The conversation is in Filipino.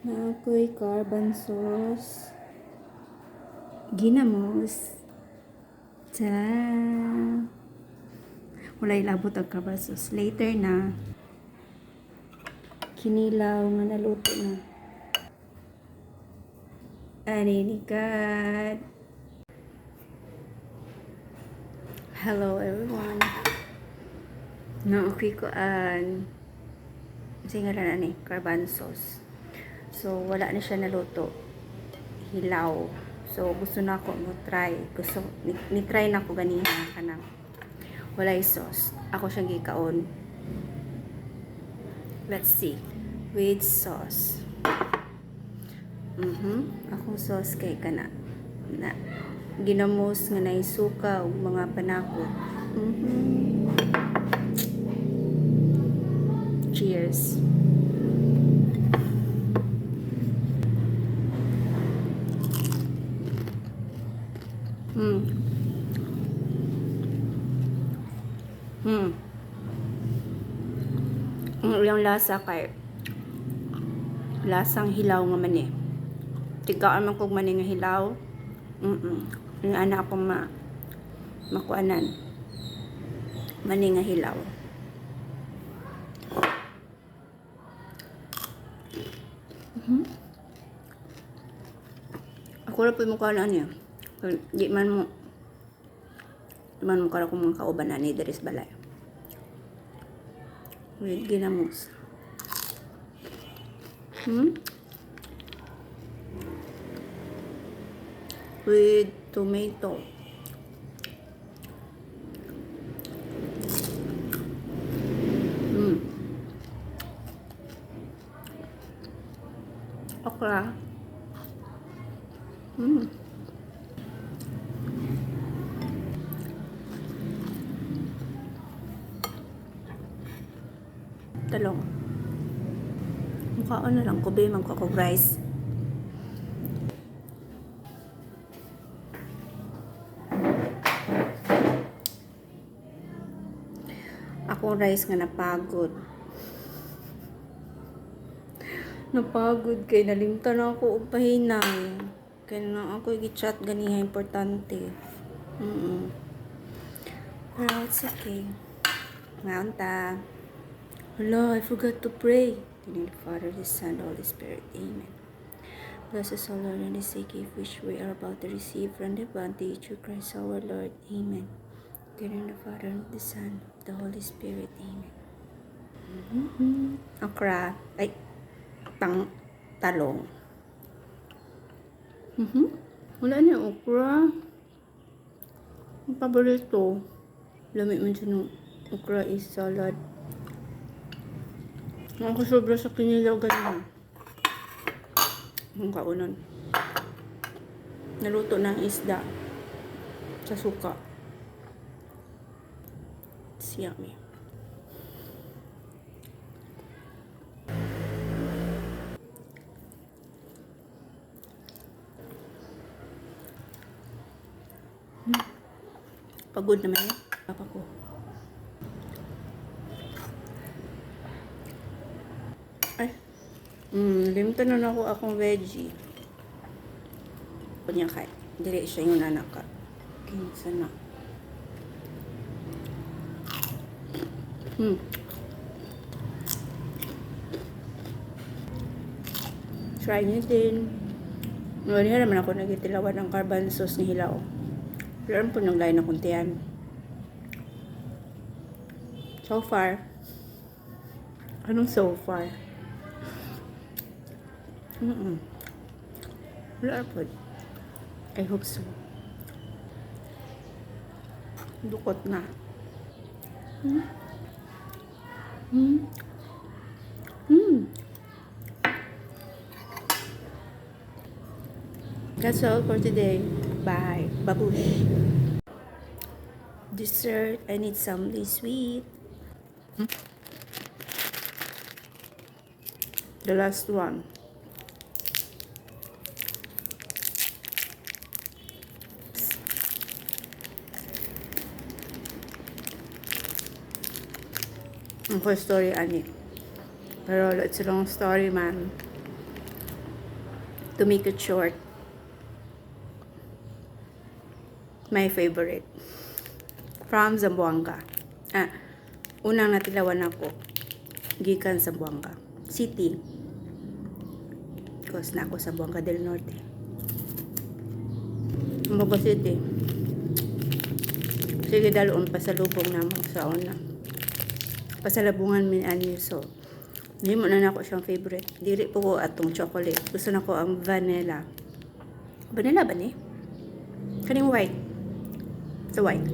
na ako'y carbon sauce. Ginamos. Ta. Wala ilabot ang carbon sauce. Later na. Kinilaw nga naluto na. Ani ni God. Hello everyone. Na okay ko singalan na ni carbon sauce. So wala na siya naluto. Hilaw. So gusto na ako mo try. Gusto ni try na ko ganiha kanang walay sauce. Ako siyang gikaon. Let's see. With sauce. Akong sauce kay kana na ginamos nga naisuka og mga panakot. Cheers. Ang lasa kay lasang hilaw nga man eh. Tigaan man kog man nga hilaw. Yung anak akong makuanan. Mani nga hilaw. Ako na po yung mukha niya. Di man mo kara kung mga kauban na ni Deres Balay. With ginamos. With tomato. Okra. Talong. Mukhaan na lang ko ba yung magkakog rice. Akong rice nga napagod. Napagod kay nalimtan ako og pahinay. Kaya na ako i-chat ganiha importante. Pero it's okay. Ngayon ta. Hello, I forgot to pray. In the name of the Father, the Son, the Holy Spirit. Amen. Bless us, O Lord, and the sick gift which we are about to receive from the bounty through Christ our Lord. Amen. In the name of the Father, the Son, the Holy Spirit. Amen. Okra. Ay, talong. Wala na yung okra. Ang paborito. Lamig man siya ng okra is salad. Ako sobra sa kinilaw ganyan. Ang kaunan. Naluto ng isda sa suka. It's yummy. Pagod naman yun. Papa ko. Limtan na ako akong veggie. Kunya kay. Dili siya yung anak ka. Kinsa na. Try nyo din. Ngayon naman ako nagitilawan ng carbon sauce ni hilaw. Pero po nang lain akong tiyan. So far. Anong so far? Wala po. I hope so. Dukot na. That's all for today. Bye. Babush. Dessert. I need something sweet. The last one. Ang story ani. Pero it's a long story man. To make it short, my favorite from Zamboanga. Unang natilawan ako gikan sa Zamboanga City. Because na ako sa Zamboanga del Norte. Zamboanga City. Sige, dalon pasalubong na mo sa una. Pasalabungan min ani, so hindi mo na ako siyang favorite. Dili po ko atong chocolate. Gusto na ko ang vanilla. Vanilla ba ni? Kaning white. The white.